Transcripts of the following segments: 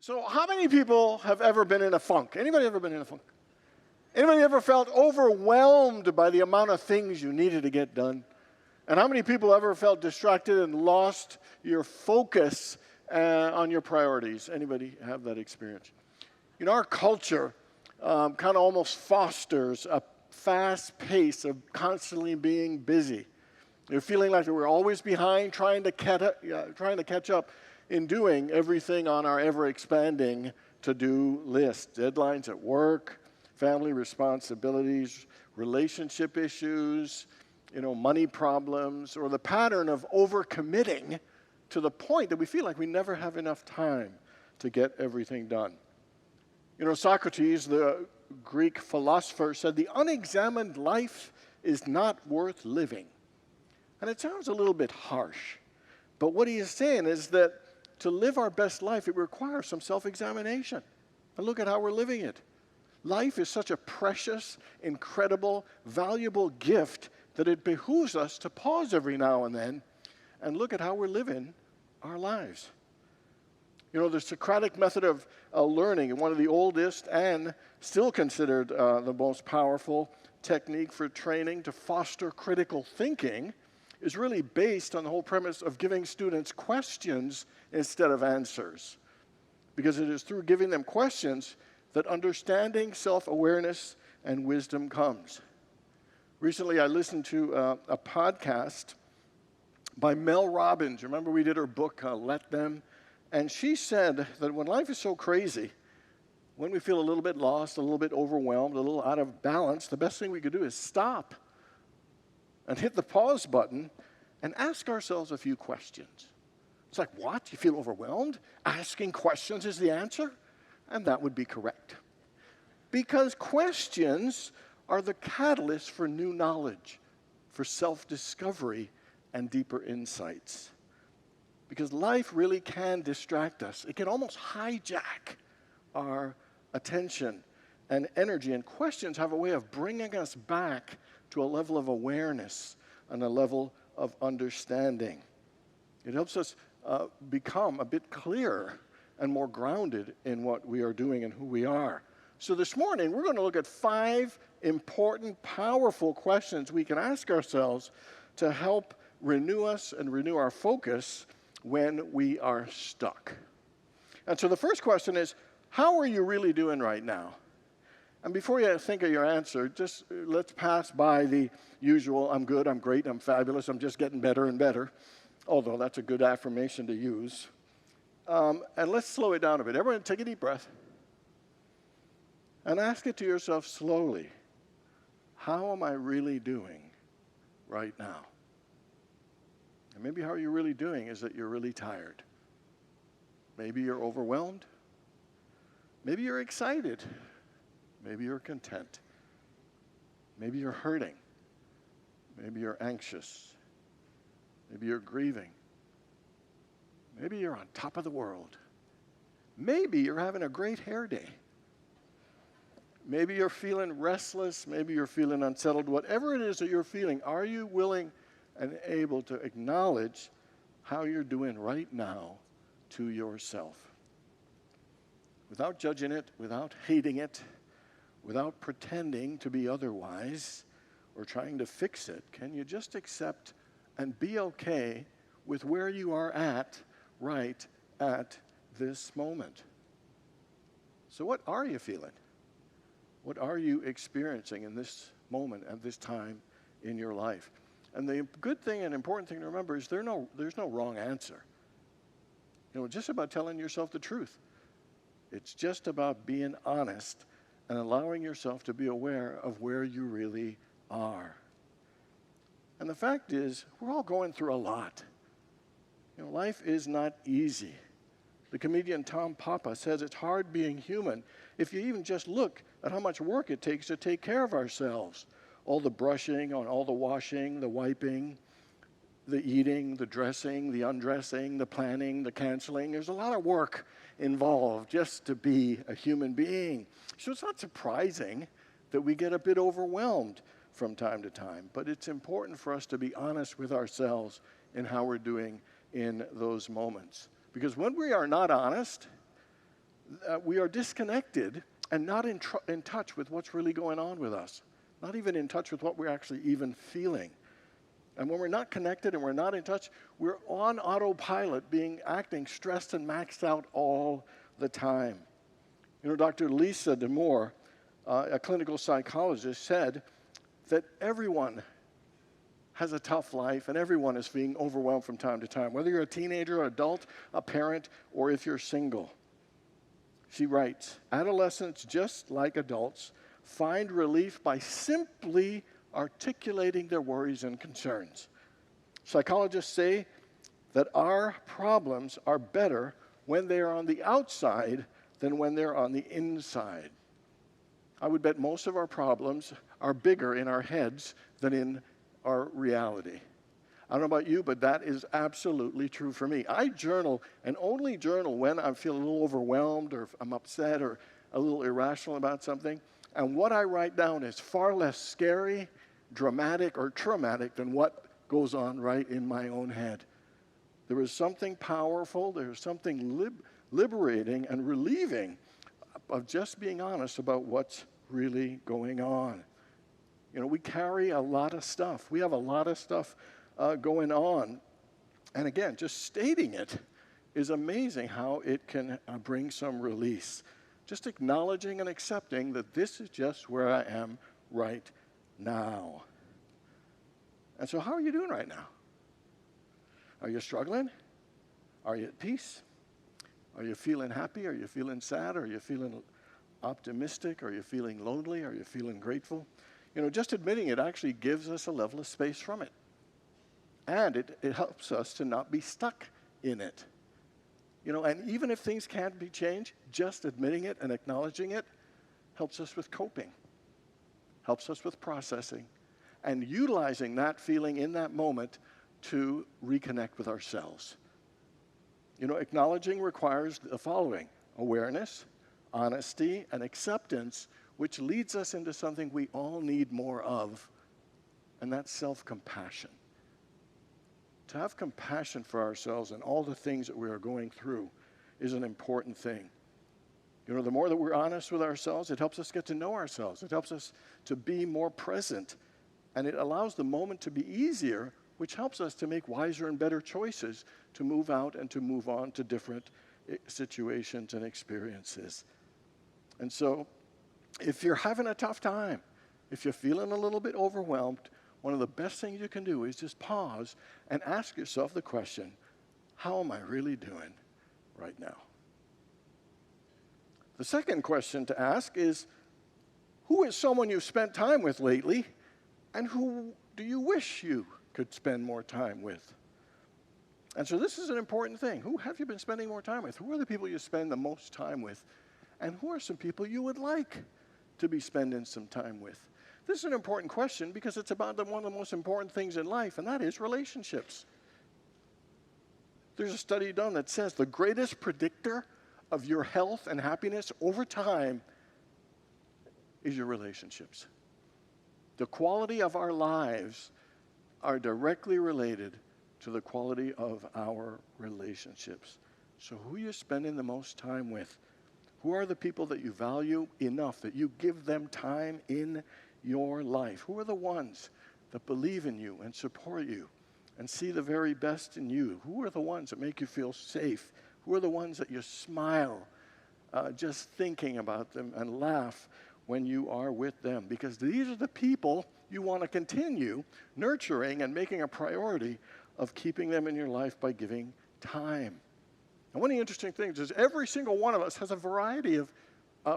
So how many people have ever been in a funk? Anybody ever been in a funk? Anybody ever felt overwhelmed by the amount of things you needed to get done? And how many people ever felt distracted and lost your focus on your priorities? Anybody have that experience? You know, our culture kind of almost fosters a fast pace of constantly being busy. You're feeling like we're always behind, trying to catch up in doing everything on our ever-expanding to-do list. Deadlines at work, family responsibilities, relationship issues, money problems, or the pattern of overcommitting to the point that we feel like we never have enough time to get everything done. Socrates, the Greek philosopher, said the unexamined life is not worth living. And it sounds a little bit harsh, but what he is saying is that to live our best life, it requires some self-examination. And look at how we're living it. Life is such a precious, incredible, valuable gift that it behooves us to pause every now and then and look at how we're living our lives. The Socratic method of learning, one of the oldest and still considered the most powerful technique for training to foster critical thinking, is really based on the whole premise of giving students questions instead of answers. Because it is through giving them questions that understanding, self-awareness, and wisdom comes. Recently, I listened to a podcast by Mel Robbins. Remember we did her book, Let Them? And she said that when life is so crazy, when we feel a little bit lost, a little bit overwhelmed, a little out of balance, the best thing we could do is stop and hit the pause button and ask ourselves a few questions. It's like, what? You feel overwhelmed? Asking questions is the answer? And that would be correct. Because questions are the catalyst for new knowledge, for self-discovery, and deeper insights. Because life really can distract us. It can almost hijack our attention and energy. And questions have a way of bringing us back to a level of awareness and a level of understanding. It helps us become a bit clearer and more grounded in what we are doing and who we are. So this morning, we're going to look at 5 important, powerful questions we can ask ourselves to help renew us and renew our focus when we are stuck. And so the first question is, how are you really doing right now? And before you think of your answer, just let's pass by the usual, I'm good, I'm great, I'm fabulous, I'm just getting better and better, although that's a good affirmation to use. And let's slow it down a bit. Everyone take a deep breath and ask it to yourself slowly. How am I really doing right now? And maybe how you're really doing is that you're really tired. Maybe you're overwhelmed. Maybe you're excited. Maybe you're content. Maybe you're hurting. Maybe you're anxious. Maybe you're grieving. Maybe you're on top of the world. Maybe you're having a great hair day. Maybe you're feeling restless. Maybe you're feeling unsettled. Whatever it is that you're feeling, are you willing and able to acknowledge how you're doing right now to yourself? Without judging it, without hating it, without pretending to be otherwise or trying to fix it, can you just accept and be okay with where you are at right at this moment? So what are you feeling? What are you experiencing in this moment at this time in your life? And the good thing and important thing to remember is there's no wrong answer. It's just about telling yourself the truth. It's just about being honest and allowing yourself to be aware of where you really are. And the fact is, we're all going through a lot. Life is not easy. The comedian Tom Papa says it's hard being human if you even just look at how much work it takes to take care of ourselves. All the brushing, all the washing, the wiping, the eating, the dressing, the undressing, the planning, the canceling. There's a lot of work involved just to be a human being. So it's not surprising that we get a bit overwhelmed from time to time. But it's important for us to be honest with ourselves in how we're doing in those moments. Because when we are not honest, we are disconnected and not in touch with what's really going on with us, not even in touch with what we're actually even feeling. And when we're not connected and we're not in touch, we're on autopilot, acting stressed and maxed out all the time. You know, Dr. Lisa DeMoore, a clinical psychologist, said that everyone has a tough life and everyone is being overwhelmed from time to time, whether you're a teenager, adult, a parent, or if you're single. She writes, adolescents, just like adults, find relief by simply articulating their worries and concerns. Psychologists say that our problems are better when they are on the outside than when they're on the inside. I would bet most of our problems are bigger in our heads than in our reality. I don't know about you, but that is absolutely true for me. I journal and only journal when I feel a little overwhelmed or if I'm upset or a little irrational about something. And what I write down is far less scary, dramatic, or traumatic than what goes on right in my own head. There is something powerful, there's something liberating and relieving of just being honest about what's really going on. You know, we carry a lot of stuff. We have a lot of stuff going on. And again, just stating it is amazing how it can bring some release. Just acknowledging and accepting that this is just where I am right now. And so how are you doing right now? Are you struggling? Are you at peace? Are you feeling happy? Are you feeling sad? Are you feeling optimistic? Are you feeling lonely? Are you feeling grateful? You know, just admitting it actually gives us a level of space from it. And it helps us to not be stuck in it. You know, and even if things can't be changed, just admitting it and acknowledging it helps us with coping, helps us with processing, and utilizing that feeling in that moment to reconnect with ourselves. You know, acknowledging requires the following: awareness, honesty, and acceptance, which leads us into something we all need more of, and that's self-compassion. To have compassion for ourselves and all the things that we are going through is an important thing. You know, the more that we're honest with ourselves, it helps us get to know ourselves. It helps us to be more present, and it allows the moment to be easier, which helps us to make wiser and better choices to move out and to move on to different situations and experiences. And so, if you're having a tough time, if you're feeling a little bit overwhelmed, one of the best things you can do is just pause and ask yourself the question, how am I really doing right now? The second question to ask is, who is someone you've spent time with lately, and who do you wish you could spend more time with? And so this is an important thing. Who have you been spending more time with? Who are the people you spend the most time with? And who are some people you would like to be spending some time with? This is an important question because it's about one of the most important things in life, and that is relationships. There's a study done that says the greatest predictor of your health and happiness over time is your relationships. The quality of our lives are directly related to the quality of our relationships. So who are you spending the most time with? Who are the people that you value enough that you give them time in your life? Who are the ones that believe in you and support you and see the very best in you? Who are the ones that make you feel safe? Who are the ones that you smile just thinking about them and laugh when you are with them? Because these are the people you want to continue nurturing and making a priority of keeping them in your life by giving time. And one of the interesting things is every single one of us has a variety of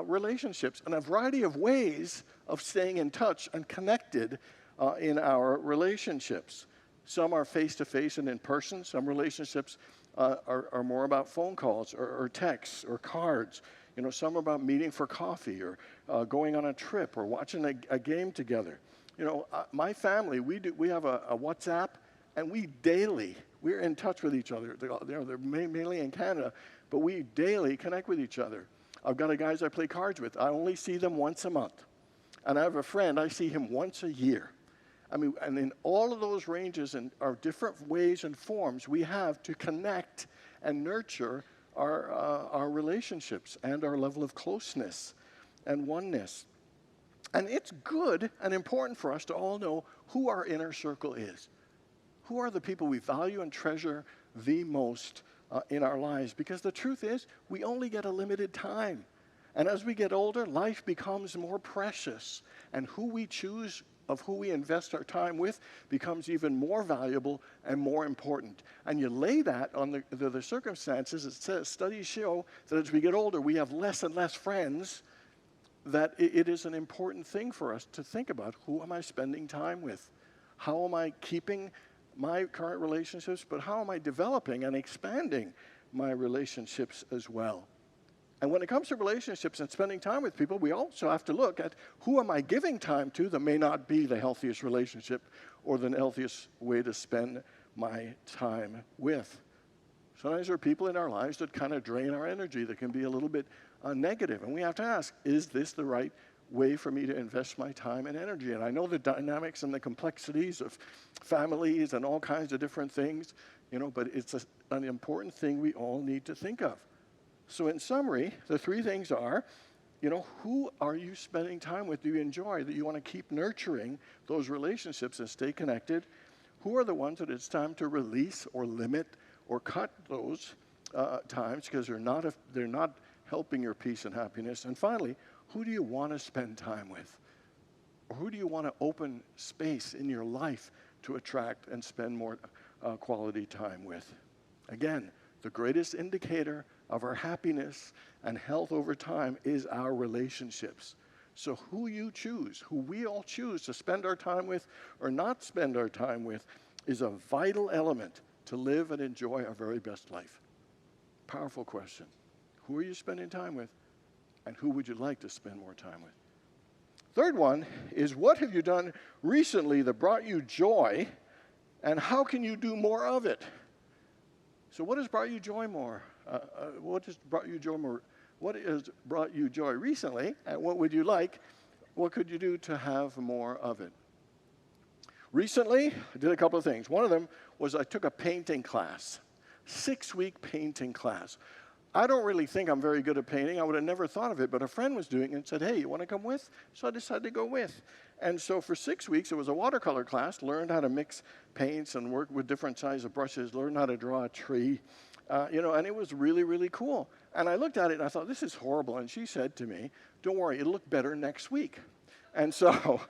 relationships and a variety of ways of staying in touch and connected in our relationships. Some are face-to-face and in person. Some relationships are more about phone calls or texts or cards. You know, some are about meeting for coffee or going on a trip or watching a game together. You know, my family, we have a WhatsApp, and we're in touch with each other. They're mainly in Canada, but we daily connect with each other. I've got guys I play cards with. I only see them once a month. And I have a friend, I see him once a year. I mean, and in all of those ranges and our different ways and forms we have to connect and nurture our relationships and our level of closeness and oneness. And it's good and important for us to all know who our inner circle is. Who are the people we value and treasure the most in our lives? Because the truth is, we only get a limited time. And as we get older, life becomes more precious. And who we choose, of who we invest our time with, becomes even more valuable and more important. And you lay that on the circumstances. It says, studies show that as we get older, we have less and less friends, that it is an important thing for us to think about. Who am I spending time with? How am I keeping my current relationships, but how am I developing and expanding my relationships as well? And when it comes to relationships and spending time with people, we also have to look at who am I giving time to that may not be the healthiest relationship or the healthiest way to spend my time with. Sometimes there are people in our lives that kind of drain our energy, that can be a little bit negative. And we have to ask, is this the right way for me to invest my time and energy? And I know the dynamics and the complexities of families and all kinds of different things, but it's an important thing we all need to think of. So in summary, the three things are, who are you spending time with? Do you enjoy that you want to keep nurturing those relationships and stay connected? Who are the ones that it's time to release or limit or cut those times because they're not helping your peace and happiness? And finally, who do you want to spend time with? Or who do you want to open space in your life to attract and spend more quality time with? Again, the greatest indicator of our happiness and health over time is our relationships. So who you choose, who we all choose to spend our time with or not spend our time with, is a vital element to live and enjoy our very best life. Powerful question. Who are you spending time with? And who would you like to spend more time with? Third one is, what have you done recently that brought you joy, and how can you do more of it? So what has brought you joy more? What has brought you joy more? What has brought you joy recently, and what would you like? What could you do to have more of it? Recently, I did a couple of things. One of them was I took a painting class, 6-week painting class. I don't really think I'm very good at painting. I would have never thought of it, but a friend was doing it and said, hey, you want to come with? So I decided to go with. And so for 6 weeks, it was a watercolor class, learned how to mix paints and work with different sizes of brushes, learned how to draw a tree, and it was really, really cool. And I looked at it and I thought, this is horrible. And she said to me, don't worry, it'll look better next week. And so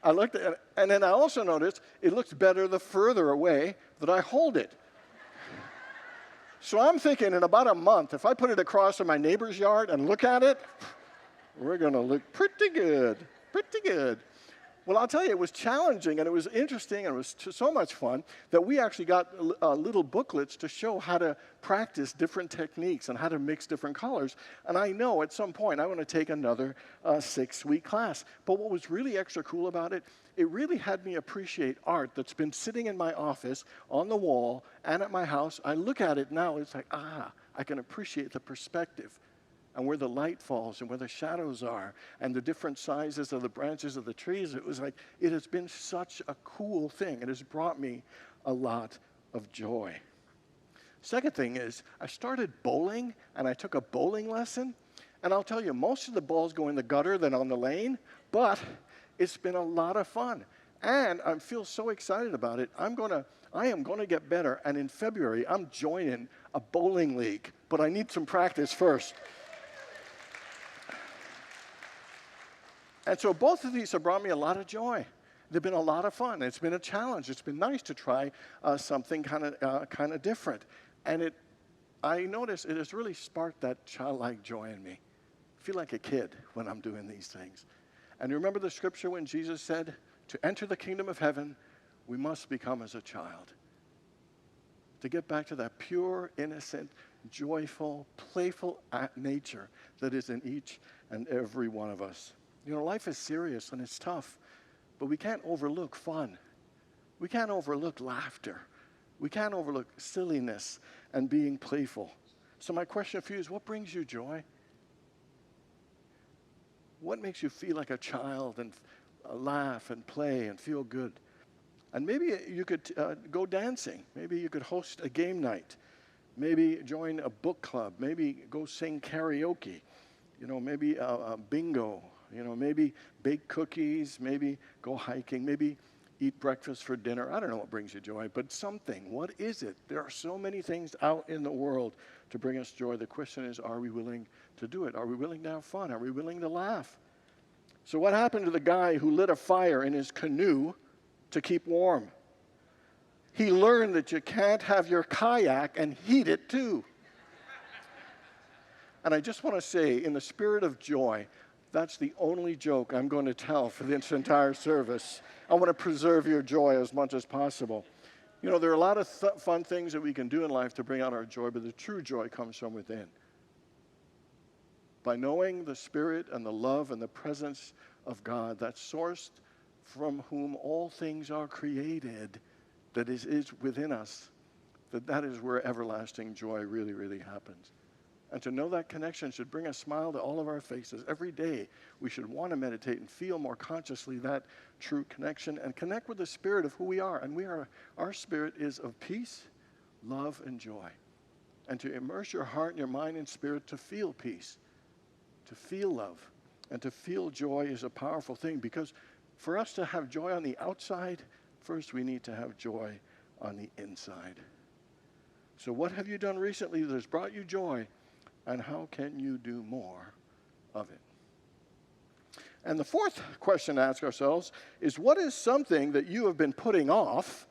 I looked at it, and then I also noticed it looks better the further away that I hold it. So I'm thinking in about a month, if I put it across in my neighbor's yard and look at it, we're going to look pretty good, pretty good. Well, I'll tell you, it was challenging, and it was interesting, and it was so much fun that we actually got little booklets to show how to practice different techniques and how to mix different colors. And I know at some point I want to take another 6-week class. But what was really extra cool about it, it really had me appreciate art that's been sitting in my office, on the wall, and at my house. I look at it now, it's like, I can appreciate the perspective and where the light falls and where the shadows are and the different sizes of the branches of the trees. It was like, it has been such a cool thing. It has brought me a lot of joy. Second thing is, I started bowling, and I took a bowling lesson. And I'll tell you, most of the balls go in the gutter than on the lane, but it's been a lot of fun. And I feel so excited about it. I am going to get better. And in February, I'm joining a bowling league, but I need some practice first. And so both of these have brought me a lot of joy. They've been a lot of fun. It's been a challenge. It's been nice to try something kind of different. And I notice it has really sparked that childlike joy in me. I feel like a kid when I'm doing these things. And you remember the scripture when Jesus said, to enter the kingdom of heaven, we must become as a child. To get back to that pure, innocent, joyful, playful nature that is in each and every one of us. Life is serious and it's tough, but we can't overlook fun. We can't overlook laughter. We can't overlook silliness and being playful. So my question for you is, what brings you joy? What makes you feel like a child and laugh and play and feel good? And maybe you could go dancing. Maybe you could host a game night. Maybe join a book club. Maybe go sing karaoke. Maybe a bingo. Maybe bake cookies. Maybe go hiking. Maybe eat breakfast for dinner. I don't know what brings you joy, but something. What is it? There are so many things out in the world to bring us joy. The question is, are we willing to do it? Are we willing to have fun? Are we willing to laugh? So what happened to the guy who lit a fire in his canoe to keep warm? He learned that you can't have your kayak and heat it too. And I just want to say, in the spirit of joy, that's the only joke I'm going to tell for this entire service. I want to preserve your joy as much as possible. There are a lot of fun things that we can do in life to bring out our joy, but the true joy comes from within. By knowing the Spirit and the love and the presence of God, that's sourced from whom all things are created, that is within us, that is where everlasting joy really, really happens. And to know that connection should bring a smile to all of our faces. Every day, we should want to meditate and feel more consciously that true connection and connect with the spirit of who we are. And our spirit is of peace, love, and joy. And to immerse your heart and your mind and spirit to feel peace, to feel love, and to feel joy is a powerful thing, because for us to have joy on the outside, first we need to have joy on the inside. So what have you done recently that has brought you joy? And how can you do more of it? And the fourth question to ask ourselves is, what is something that you have been putting off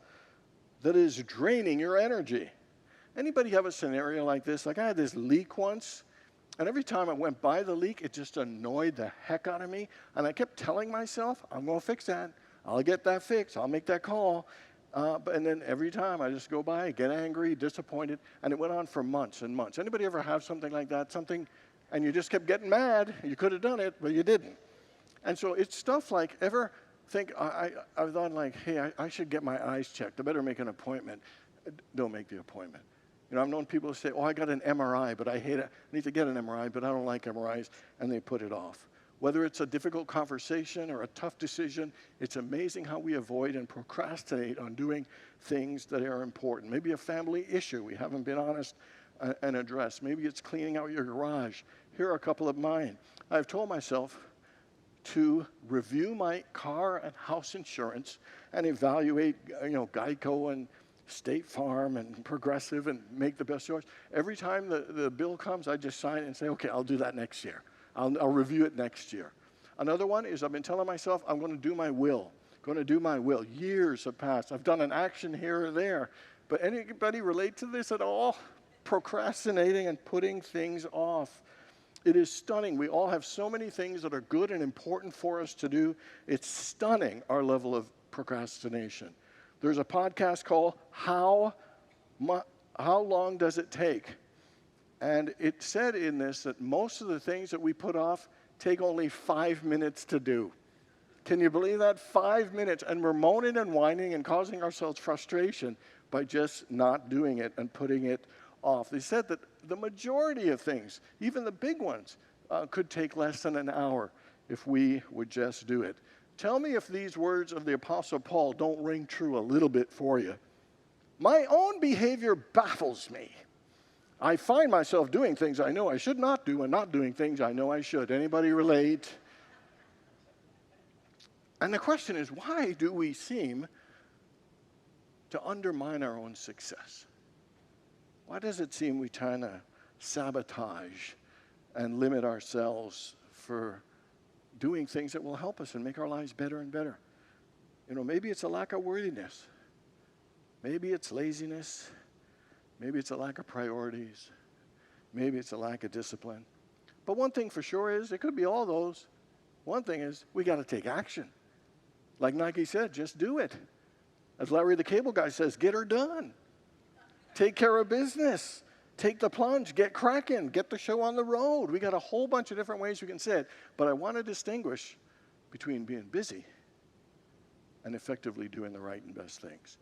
that is draining your energy? Anybody have a scenario like this? Like, I had this leak once, and every time I went by the leak, it just annoyed the heck out of me. And I kept telling myself, I'm going to fix that. I'll get that fixed. I'll make that call. And then every time I just go by, get angry, disappointed, and it went on for months and months. Anybody ever have something like that? Something, and you just kept getting mad. You could have done it, but you didn't. And so it's stuff like, ever think, I thought like, hey, I should get my eyes checked. I better make an appointment. Don't make the appointment. I've known people who say, oh, I got an MRI, but I hate it. I need to get an MRI, but I don't like MRIs, and they put it off. Whether it's a difficult conversation or a tough decision, it's amazing how we avoid and procrastinate on doing things that are important. Maybe a family issue we haven't been honest and addressed. Maybe it's cleaning out your garage. Here are a couple of mine. I've told myself to review my car and house insurance and evaluate, Geico and State Farm and Progressive and make the best choice. Every time the bill comes, I just sign it and say, okay, I'll do that next year. I'll review it next year. Another one is I've been telling myself I'm going to do my will. Going to do my will. Years have passed. I've done an action here or there. But anybody relate to this at all? Procrastinating and putting things off. It is stunning. We all have so many things that are good and important for us to do. It's stunning, our level of procrastination. There's a podcast called How Long Does It Take? And it said in this that most of the things that we put off take only 5 minutes to do. Can you believe that? 5 minutes. And we're moaning and whining and causing ourselves frustration by just not doing it and putting it off. They said that the majority of things, even the big ones, could take less than an hour if we would just do it. Tell me if these words of the Apostle Paul don't ring true a little bit for you. My own behavior baffles me. I find myself doing things I know I should not do and not doing things I know I should. Anybody relate? And the question is, why do we seem to undermine our own success? Why does it seem we kind of sabotage and limit ourselves for doing things that will help us and make our lives better and better? Maybe it's a lack of worthiness. Maybe it's laziness. Maybe it's a lack of priorities. Maybe it's a lack of discipline. But one thing for sure is, it could be all those. One thing is, we got to take action. Like Nike said, just do it. As Larry the Cable Guy says, get her done. Take care of business. Take the plunge. Get cracking. Get the show on the road. We got a whole bunch of different ways we can say it. But I want to distinguish between being busy and effectively doing the right and best things.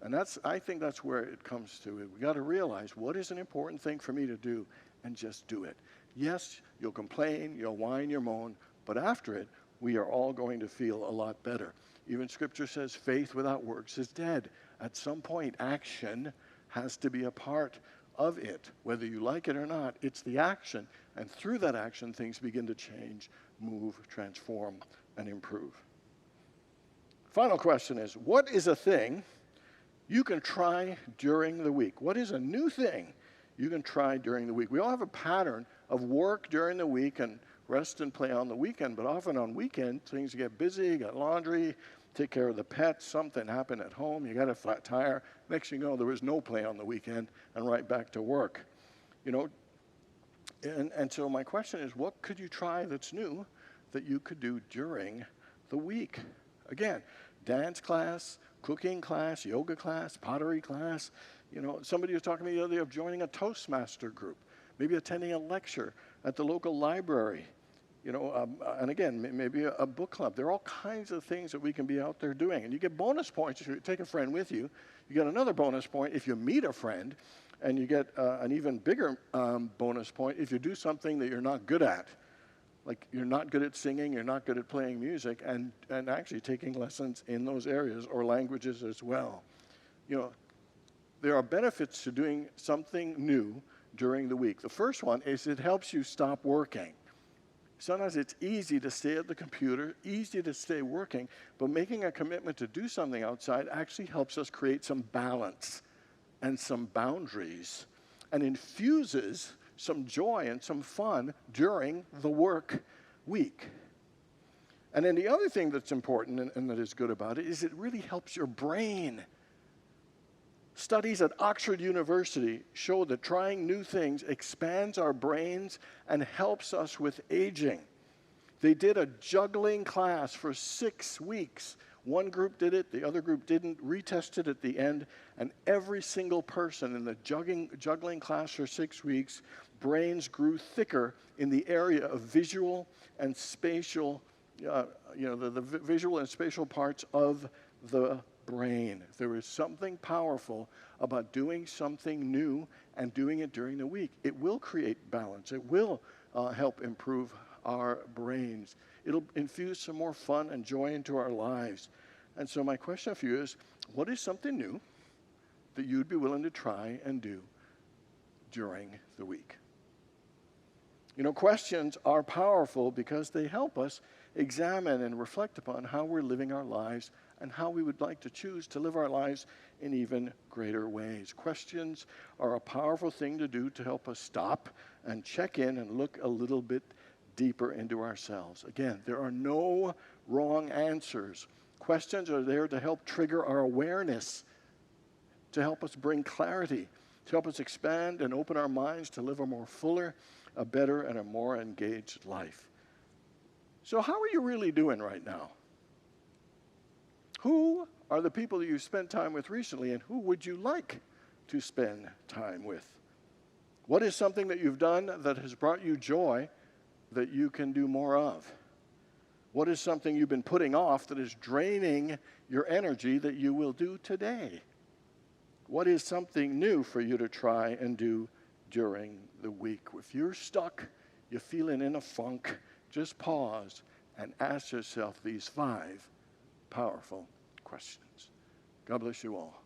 And I think that's where it comes to. We got to realize, what is an important thing for me to do, and just do it. Yes, you'll complain, you'll whine, you'll moan, but after it, we are all going to feel a lot better. Even Scripture says faith without works is dead. At some point, action has to be a part of it. Whether you like it or not, it's the action. And through that action, things begin to change, move, transform, and improve. Final question is, what is a thing you can try during the week? What is a new thing you can try during the week? We all have a pattern of work during the week and rest and play on the weekend, but often on weekend, things get busy, you got laundry, take care of the pets, something happened at home, you got a flat tire. Next thing you know, there was no play on the weekend and right back to work. You know, and so my question is, what could you try that's new that you could do during the week? Again, dance class, cooking class, yoga class, pottery class. You know, somebody was talking to me the other day of joining a Toastmaster group, maybe attending a lecture at the local library. You know, and again, maybe a book club. There are all kinds of things that we can be out there doing. And you get bonus points if you take a friend with you. You get another bonus point if you meet a friend. And you get an even bigger bonus point if you do something that you're not good at. Like you're not good at singing, you're not good at playing music, and actually taking lessons in those areas or languages as well. You know, there are benefits to doing something new during the week. The first one is it helps you stop working. Sometimes it's easy to stay at the computer, easy to stay working, but making a commitment to do something outside actually helps us create some balance and some boundaries and infuses some joy and some fun during the work week. And then the other thing that's important and that is good about it is it really helps your brain. Studies at Oxford University show that trying new things expands our brains and helps us with aging. They did a juggling class for 6 weeks. One group did it, the other group didn't, retested at the end, and every single person in the juggling class for 6 weeks, brains grew thicker in the area of visual and spatial, the visual and spatial parts of the brain. There is something powerful about doing something new and doing it during the week. It will create balance. It will help improve our brains. It'll infuse some more fun and joy into our lives. And so my question for you is, what is something new that you'd be willing to try and do during the week? You know, questions are powerful because they help us examine and reflect upon how we're living our lives and how we would like to choose to live our lives in even greater ways. Questions are a powerful thing to do to help us stop and check in and look a little bit deeper into ourselves. Again, there are no wrong answers. Questions are there to help trigger our awareness, to help us bring clarity, to help us expand and open our minds to live a more fuller, a better, and a more engaged life. So how are you really doing right now? Who are the people that you spent time with recently, and who would you like to spend time with? What is something that you've done that has brought you joy that you can do more of? What is something you've been putting off that is draining your energy that you will do today? What is something new for you to try and do during the week? If you're stuck, you're feeling in a funk, just pause and ask yourself these 5 powerful questions. God bless you all.